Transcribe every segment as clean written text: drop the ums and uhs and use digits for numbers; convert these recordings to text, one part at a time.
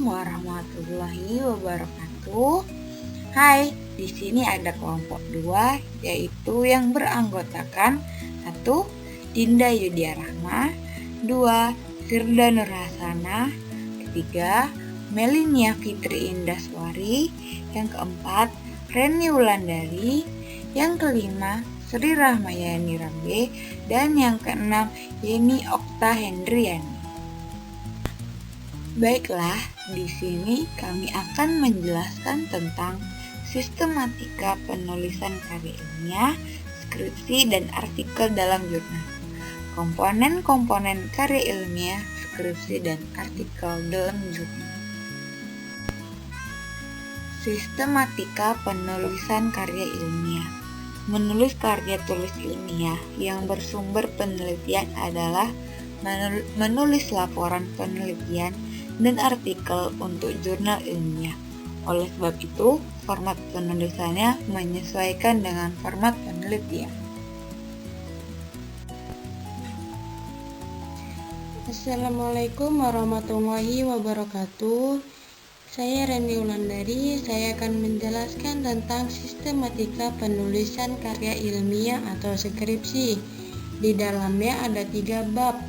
warahmatullahi wabarakatuh. Hai, di sini ada kelompok 2 yaitu yang beranggotakan 1. Dinda Yudia Rahma, 2. Firda Nur Hasanah, 3. Melinia Fitri Indaswari, yang keempat Reni Wulandari, yang kelima Sri Rahmayani Rambe, dan yang keenam Yeni Okta Hendriani. Baiklah, di sini kami akan menjelaskan tentang sistematika penulisan karya ilmiah, skripsi, dan artikel dalam jurnal. Komponen-komponen karya ilmiah, skripsi, dan artikel dalam jurnal. Sistematika penulisan karya ilmiah. Menulis karya tulis ilmiah yang bersumber penelitian adalah menulis laporan penelitian dan artikel untuk jurnal ilmiah. Oleh sebab itu, format penulisannya menyesuaikan dengan format penelitian. Assalamualaikum warahmatullahi wabarakatuh. Saya Reni Wulandari. Saya akan menjelaskan tentang sistematika penulisan karya ilmiah atau skripsi. Di dalamnya ada 3 bab.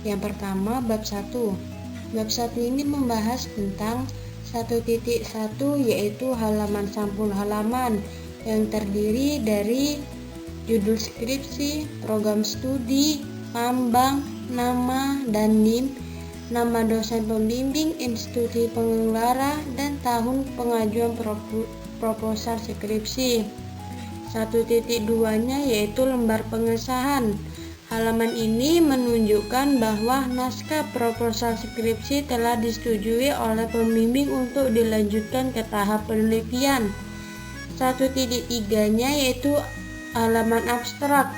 Yang pertama, bab 1. Bab 1 ini membahas tentang 1.1, yaitu halaman sampul halaman, yang terdiri dari judul skripsi, program studi, lambang, nama, dan NIM, nama dosen pembimbing, institusi pengelola, dan tahun pengajuan proposal skripsi. 1.2-nya yaitu lembar pengesahan. Halaman ini menunjukkan bahwa naskah proposal skripsi telah disetujui oleh pembimbing untuk dilanjutkan ke tahap penelitian. 1.3-nya yaitu halaman abstrak,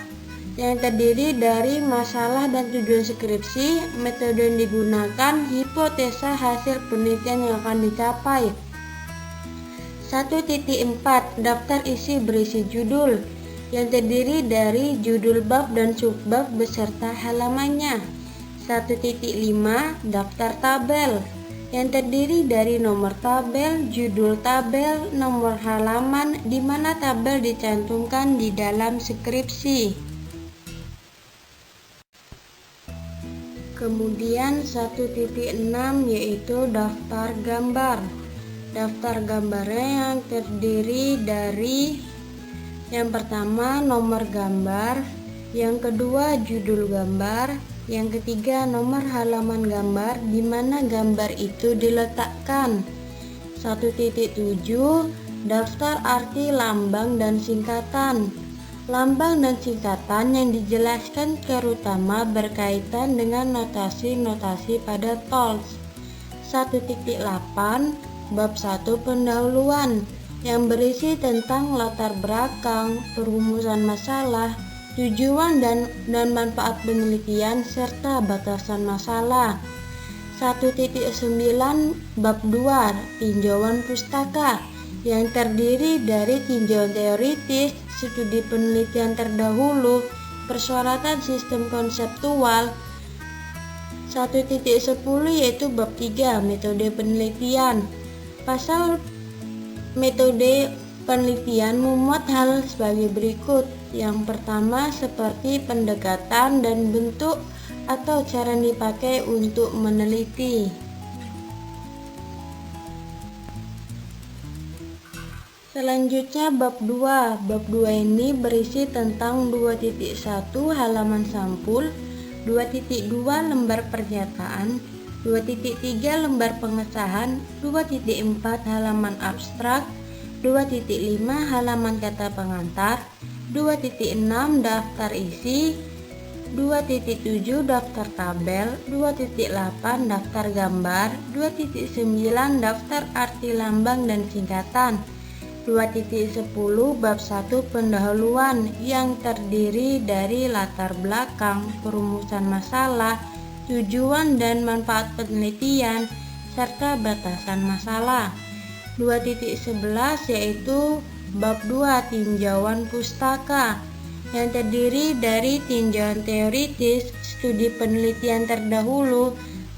yang terdiri dari masalah dan tujuan skripsi, metode yang digunakan, hipotesa hasil penelitian yang akan dicapai. 1.4 Daftar isi berisi judul, yang terdiri dari judul bab dan subbab beserta halamannya. 1.5 Daftar tabel, yang terdiri dari nomor tabel, judul tabel, nomor halaman, di mana tabel dicantumkan di dalam skripsi. Kemudian 1.6 yaitu daftar gambar. Daftar gambarnya yang terdiri dari yang pertama nomor gambar, yang kedua judul gambar, yang ketiga nomor halaman gambar di mana gambar itu diletakkan. 1.7 Daftar arti lambang dan singkatan. Lambang dan singkatan yang dijelaskan terutama berkaitan dengan notasi-notasi pada tools. 1.8 Bab 1 Pendahuluan, yang berisi tentang latar belakang, perumusan masalah, tujuan dan manfaat penelitian, serta batasan masalah. 1.9 Bab 2 Tinjauan pustaka, yang terdiri dari tinjauan teoritis, studi penelitian terdahulu, persyaratan sistem konseptual. 1.10 yaitu bab 3 metode penelitian. Pasal metode penelitian memuat hal sebagai berikut. Yang pertama, seperti pendekatan dan bentuk atau cara dipakai untuk meneliti. Selanjutnya bab 2. Bab 2 ini berisi tentang 2.1 halaman sampul, 2.2 lembar pernyataan, 2.3 lembar pengesahan, 2.4 halaman abstrak, 2.5 halaman kata pengantar, 2.6 daftar isi, 2.7 daftar tabel, 2.8 daftar gambar, 2.9 daftar arti lambang dan singkatan, 2.10 Bab 1 Pendahuluan, yang terdiri dari latar belakang, perumusan masalah, tujuan dan manfaat penelitian, serta batasan masalah. 2.11 yaitu Bab 2 Tinjauan pustaka, yang terdiri dari tinjauan teoritis, studi penelitian terdahulu,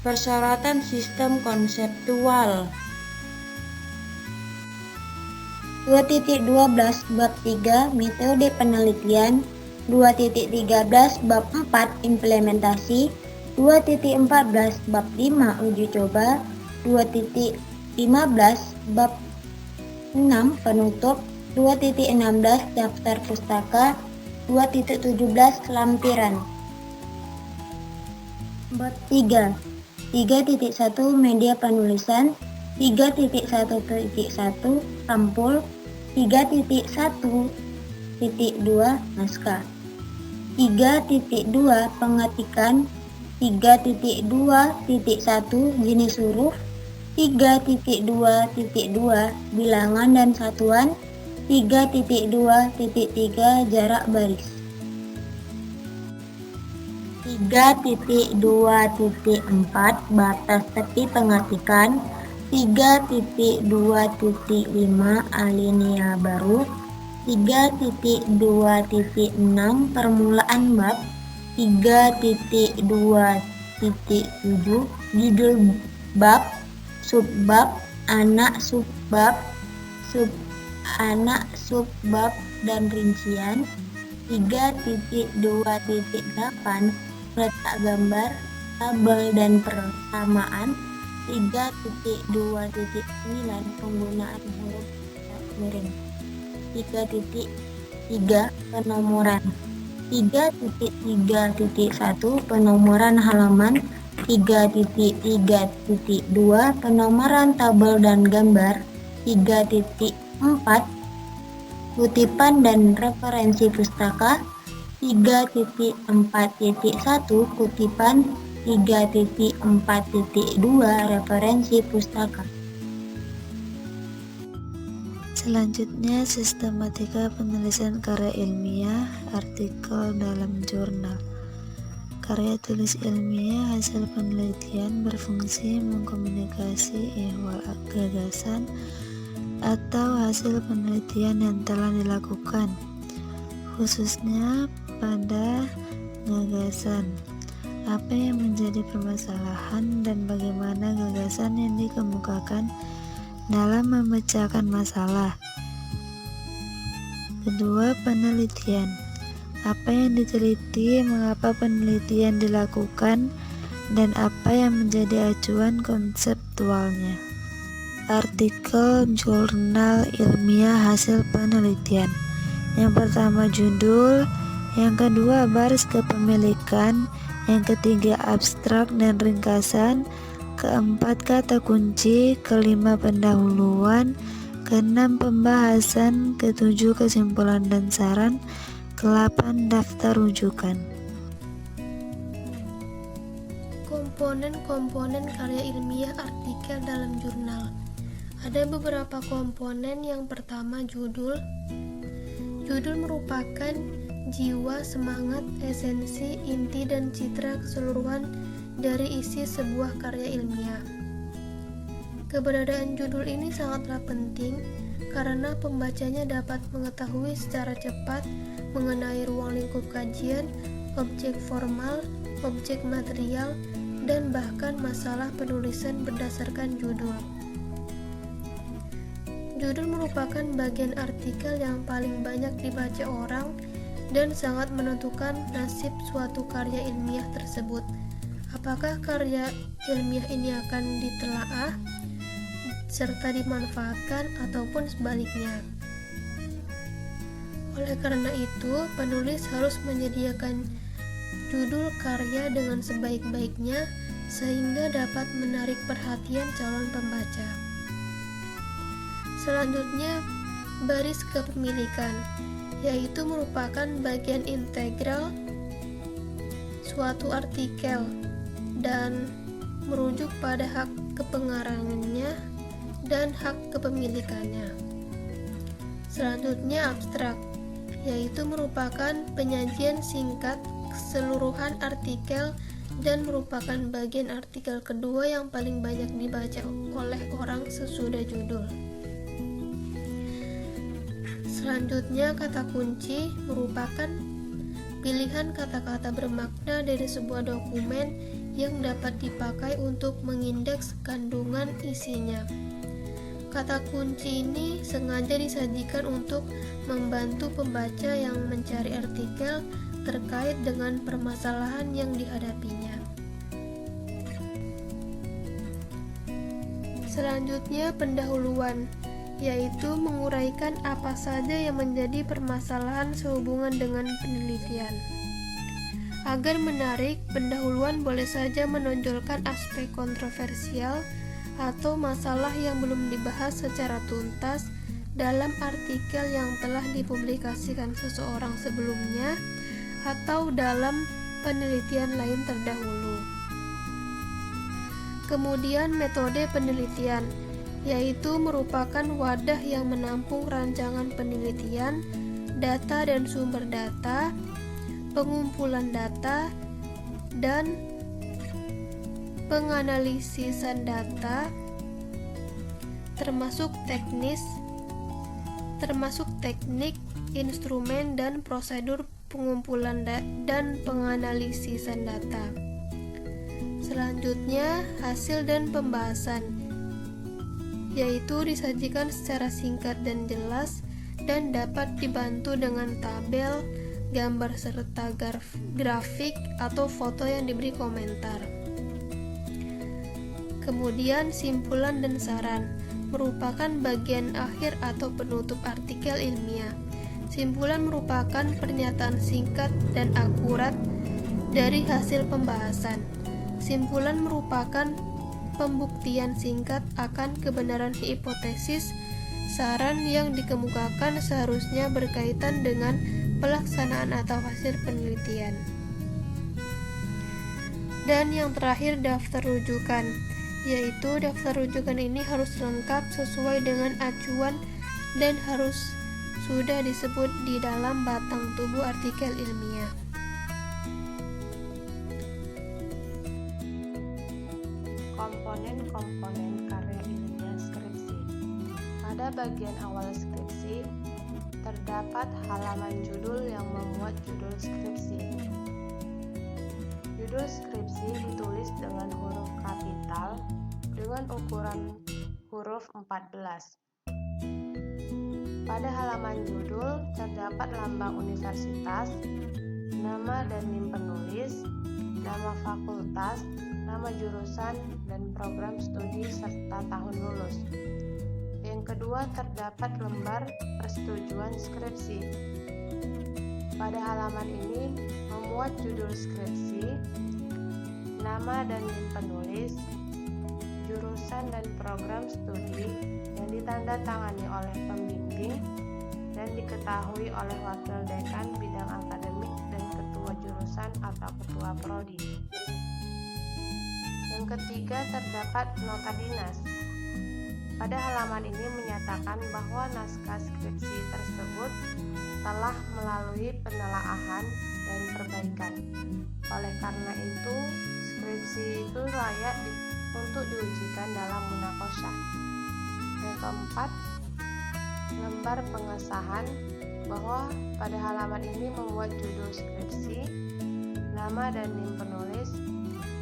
Persyaratan sistem konseptual. 2.12 Bab 3 Metode penelitian. 2.13 Bab 4 Implementasi. 2.14 Bab 5 Uji coba. 2.15 Bab 6 Penutup. 2.16 Daftar pustaka. 2.17 Lampiran. Bab 3 3.1 Media penulisan. 3.1.1 Sampul. 3.1.2 Naskah. 3.2 Pengetikan. 3.2.1 Jenis huruf. 3.2.2 Bilangan dan satuan. 3.2.3 Jarak baris. 3.2.4 Batas tepi pengetikan. 3.2.5 Alinea baru. 3.2.6 Permulaan bab. 3.2.7 Judul bab, subbab, anak subbab, anak subbab dan rincian. 3.2.8 Letak gambar, tabel dan persamaan. 3.2.9 Penggunaan huruf miring. 3.3 Penomoran. 3.3.1 Penomoran halaman. 3.3.2 Penomoran tabel dan gambar. 3.4 Kutipan dan referensi pustaka. 3.4.1 Kutipan. 3.4.2 Referensi pustaka. Selanjutnya, sistematika penulisan karya ilmiah, artikel dalam jurnal. Karya tulis ilmiah hasil penelitian berfungsi mengkomunikasi ihwal gagasan atau hasil penelitian yang telah dilakukan, khususnya pada gagasan. Apa yang menjadi permasalahan dan bagaimana gagasan yang dikemukakan dalam memecahkan masalah. Kedua, penelitian. Apa yang diteliti, mengapa penelitian dilakukan, dan apa yang menjadi acuan konseptualnya. Artikel jurnal ilmiah hasil penelitian. Yang pertama judul, yang kedua baris kepemilikan, yang ketiga abstrak dan ringkasan, keempat kata kunci, kelima pendahuluan, keenam pembahasan, ketujuh kesimpulan dan saran, ke-8 daftar rujukan. Komponen-komponen karya ilmiah artikel dalam jurnal. Ada beberapa komponen. Yang pertama judul. Judul merupakan jiwa, semangat, esensi, inti, dan citra keseluruhan dari isi sebuah karya ilmiah. Keberadaan judul ini sangatlah penting karena pembacanya dapat mengetahui secara cepat mengenai ruang lingkup kajian, objek formal, objek material, dan bahkan masalah penulisan berdasarkan judul. Judul merupakan bagian artikel yang paling banyak dibaca orang dan sangat menentukan nasib suatu karya ilmiah tersebut. Apakah karya ilmiah ini akan ditelaah serta dimanfaatkan ataupun sebaliknya. Oleh karena itu, penulis harus menyediakan judul karya dengan sebaik-baiknya sehingga dapat menarik perhatian calon pembaca. Selanjutnya, baris kepemilikan, yaitu merupakan bagian integral suatu artikel dan merujuk pada hak kepengarangannya dan hak kepemilikannya. Selanjutnya abstrak, yaitu merupakan penyajian singkat keseluruhan artikel dan merupakan bagian artikel kedua yang paling banyak dibaca oleh orang sesudah judul. Selanjutnya, kata kunci merupakan pilihan kata-kata bermakna dari sebuah dokumen yang dapat dipakai untuk mengindeks kandungan isinya. Kata kunci ini sengaja disajikan untuk membantu pembaca yang mencari artikel terkait dengan permasalahan yang dihadapinya. Selanjutnya, pendahuluan, yaitu menguraikan apa saja yang menjadi permasalahan sehubungan dengan penelitian. Agar menarik, pendahuluan boleh saja menonjolkan aspek kontroversial atau masalah yang belum dibahas secara tuntas dalam artikel yang telah dipublikasikan seseorang sebelumnya atau dalam penelitian lain terdahulu. Kemudian metode penelitian, yaitu merupakan wadah yang menampung rancangan penelitian, data dan sumber data, pengumpulan data, dan penganalisisan data, termasuk teknik, instrumen, dan prosedur pengumpulan dan penganalisisan data. Selanjutnya, hasil dan pembahasan, yaitu disajikan secara singkat dan jelas dan dapat dibantu dengan tabel, gambar serta grafik atau foto yang diberi komentar. Kemudian simpulan dan saran merupakan bagian akhir atau penutup artikel ilmiah. Simpulan merupakan pernyataan singkat dan akurat dari hasil pembahasan. Simpulan merupakan pembuktian singkat akan kebenaran hipotesis. Saran yang dikemukakan seharusnya berkaitan dengan pelaksanaan atau hasil penelitian. Dan yang terakhir, daftar rujukan, yaitu daftar rujukan ini harus lengkap sesuai dengan acuan dan harus sudah disebut di dalam batang tubuh artikel ilmiah. Komponen-komponen karya ilmiah skripsi. Pada bagian awal skripsi, terdapat halaman judul yang memuat judul skripsi. Judul skripsi ditulis dengan huruf kapital dengan ukuran huruf 14. Pada halaman judul terdapat lambang universitas, nama dan NIM penulis, nama fakultas, nama jurusan, dan program studi serta tahun lulus. Yang kedua, terdapat lembar persetujuan skripsi. Pada halaman ini memuat judul skripsi, nama dan NIM penulis, jurusan dan program studi yang ditandatangani oleh pembimbing dan diketahui oleh wakil dekan bidang akademik dan ketua jurusan atau ketua prodi. Yang ketiga, terdapat nota dinas. Pada halaman ini menyatakan bahwa naskah skripsi tersebut telah melalui penelaahan dan perbaikan. Oleh karena itu, skripsi itu layak untuk diujikan dalam munaqasyah. Yang keempat, lembar pengesahan, bahwa pada halaman ini memuat judul skripsi, nama dan NIM penulis,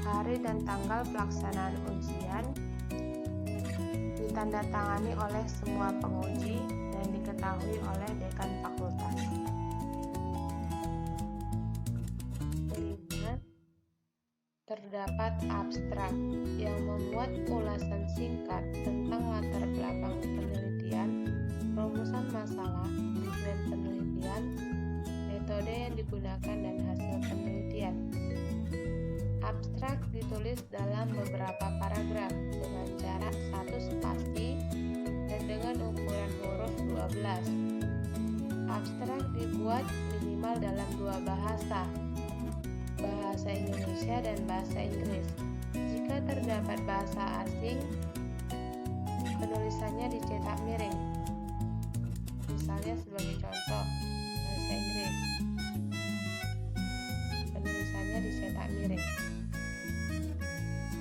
hari dan tanggal pelaksanaan ujian, ditandatangani oleh semua penguji dan diketahui oleh dekan fakultas. Kelima, terdapat abstrak yang memuat ulasan singkat tentang latar belakang penelitian, rumusan masalah, tujuan penelitian, metode yang digunakan dan hasil penelitian. Abstrak ditulis dalam beberapa paragraf dengan jarak 1 spasi dan dengan ukuran huruf 12. Abstrak dibuat minimal dalam 2 bahasa, bahasa Indonesia dan bahasa Inggris. Jika terdapat bahasa asing, penulisannya dicetak miring. Misalnya sebagai contoh, bahasa Inggris, penulisannya dicetak miring.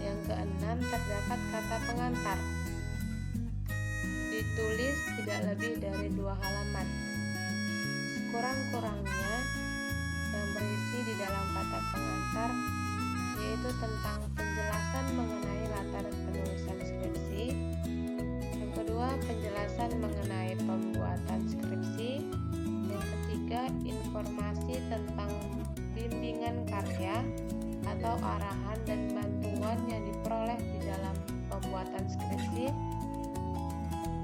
Yang keenam, terdapat kata pengantar. Ditulis tidak lebih dari 2 halaman. Sekurang-kurangnya yang berisi di dalam kata pengantar yaitu tentang penjelasan mengenai latar penulisan skripsi. Yang kedua, penjelasan mengenai pembuatan skripsi. Yang ketiga, informasi tentang bimbingan karya atau arahan dan bantuan yang diperoleh di dalam pembuatan skripsi.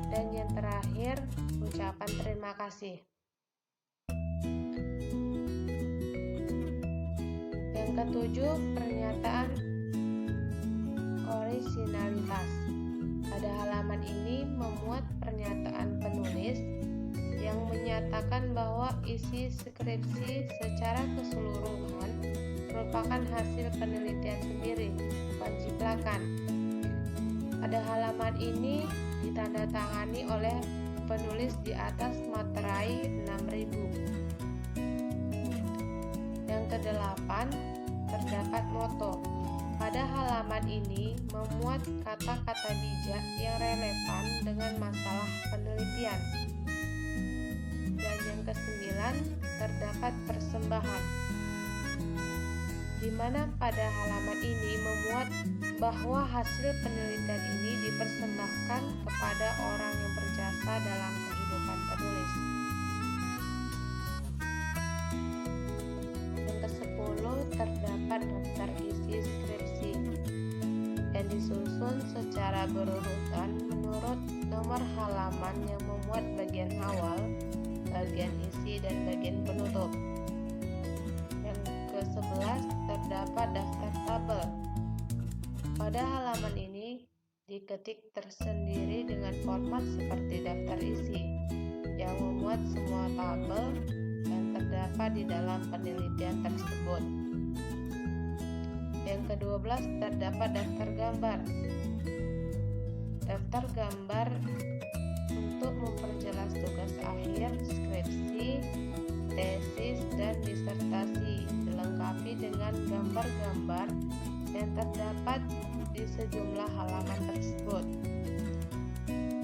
Dan yang terakhir, ucapan terima kasih. Yang ketujuh, pernyataan orisinalitas. Pada halaman ini memuat pernyataan penulis yang menyatakan bahwa isi skripsi secara keseluruhan merupakan hasil penelitian sendiri, bukan ciplakan. Pada halaman ini ditandatangani oleh penulis di atas materai 6000. Yang kedelapan, terdapat moto. Pada halaman ini memuat kata-kata bijak yang relevan dengan masalah penelitian. Dan yang kesembilan, terdapat persembahan, di mana pada halaman ini memuat bahwa hasil penelitian ini dipersembahkan kepada orang yang berjasa dalam kehidupan penulis. Yang ke-10, terdapat daftar isi skripsi dan disusun secara berurutan menurut nomor halaman yang memuat bagian awal, bagian isi, dan bagian penutup. Yang ke-11, terdapat daftar tabel. Pada halaman ini diketik tersendiri dengan format seperti daftar isi yang memuat semua tabel yang terdapat di dalam penelitian tersebut. Yang ke-12, terdapat daftar gambar. Daftar gambar untuk memperjelas tugas akhir, skripsi, tesis, dan disertasi, dilengkapi dengan gambar-gambar yang terdapat di sejumlah halaman tersebut.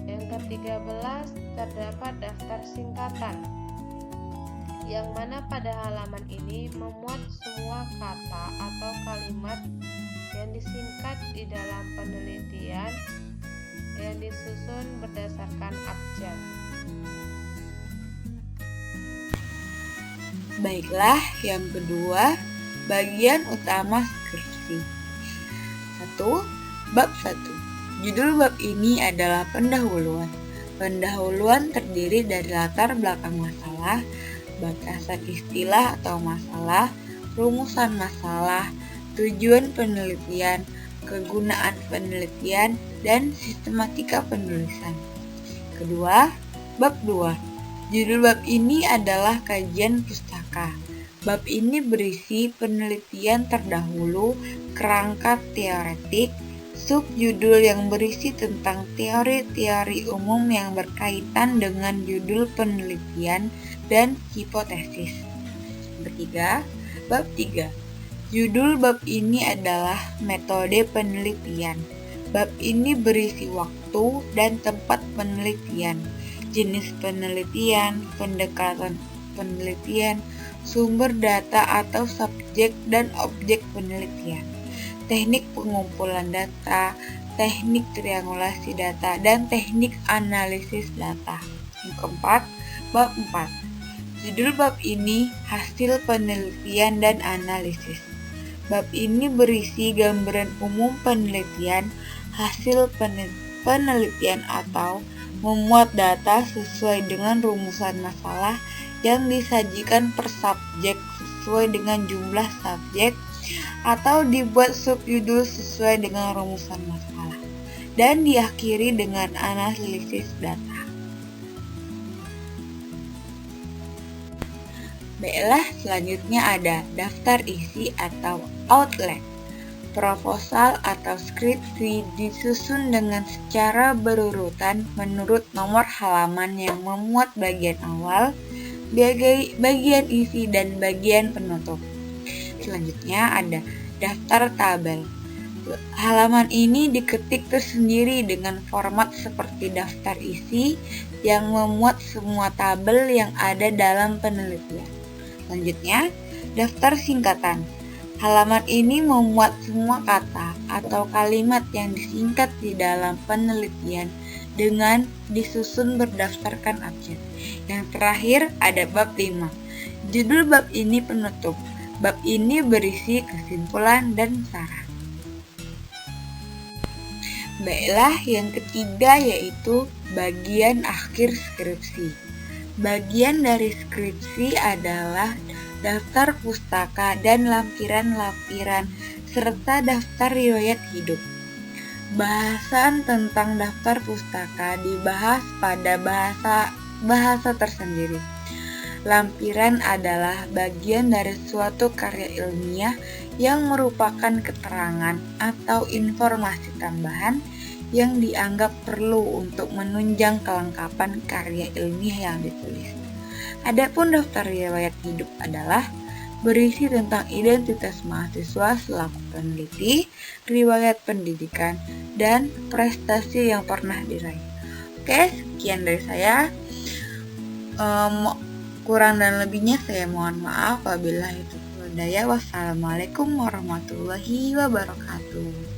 Yang ke-13, terdapat daftar singkatan, yang mana pada halaman ini memuat semua kata atau kalimat yang disingkat di dalam penelitian yang disusun berdasarkan abjad. Baiklah, yang kedua, bagian utama skripsi. 1. Bab 1. Judul bab ini adalah pendahuluan. Pendahuluan terdiri dari latar belakang masalah, batasan istilah atau masalah, rumusan masalah, tujuan penelitian, kegunaan penelitian, dan sistematika penulisan. Kedua, bab 2. Judul bab ini adalah kajian pustaka. Bab ini berisi penelitian terdahulu, kerangka teoretik, subjudul yang berisi tentang teori-teori umum yang berkaitan dengan judul penelitian dan hipotesis. Ketiga, bab 3. Judul bab ini adalah metode penelitian. Bab ini berisi waktu dan tempat penelitian, jenis penelitian, pendekatan penelitian, sumber data atau subjek dan objek penelitian, teknik pengumpulan data, teknik triangulasi data, dan teknik analisis data. Yang keempat, bab 4. Judul bab ini hasil penelitian dan analisis. Bab ini berisi gambaran umum penelitian, hasil penelitian atau memuat data sesuai dengan rumusan masalah yang disajikan per subjek sesuai dengan jumlah subjek atau dibuat subjudul sesuai dengan rumusan masalah dan diakhiri dengan analisis data. Baiklah, selanjutnya ada daftar isi atau outline. Proposal atau skripsi disusun dengan secara berurutan menurut nomor halaman yang memuat bagian awal, bagian isi, dan bagian penutup. Selanjutnya ada daftar tabel. Halaman ini diketik tersendiri dengan format seperti daftar isi yang memuat semua tabel yang ada dalam penelitian. Selanjutnya, daftar singkatan. Halaman ini memuat semua kata atau kalimat yang disingkat di dalam penelitian dengan disusun berdasarkan abjad. Yang terakhir ada bab 5. Judul bab ini penutup. Bab ini berisi kesimpulan dan saran. Baiklah, yang ketiga yaitu bagian akhir skripsi. Bagian dari skripsi adalah daftar pustaka dan lampiran-lampiran serta daftar riwayat hidup. Bahasan tentang daftar pustaka dibahas pada bahasa tersendiri. Lampiran adalah bagian dari suatu karya ilmiah yang merupakan keterangan atau informasi tambahan yang dianggap perlu untuk menunjang kelengkapan karya ilmiah yang ditulis. Adapun daftar riwayat hidup adalah berisi tentang identitas mahasiswa selaku peneliti, riwayat pendidikan, dan prestasi yang pernah diraih. Oke, sekian dari saya. Kurang dan lebihnya saya mohon maaf. Wabillahi taufiq wal hidayah. Wassalamualaikum warahmatullahi wabarakatuh.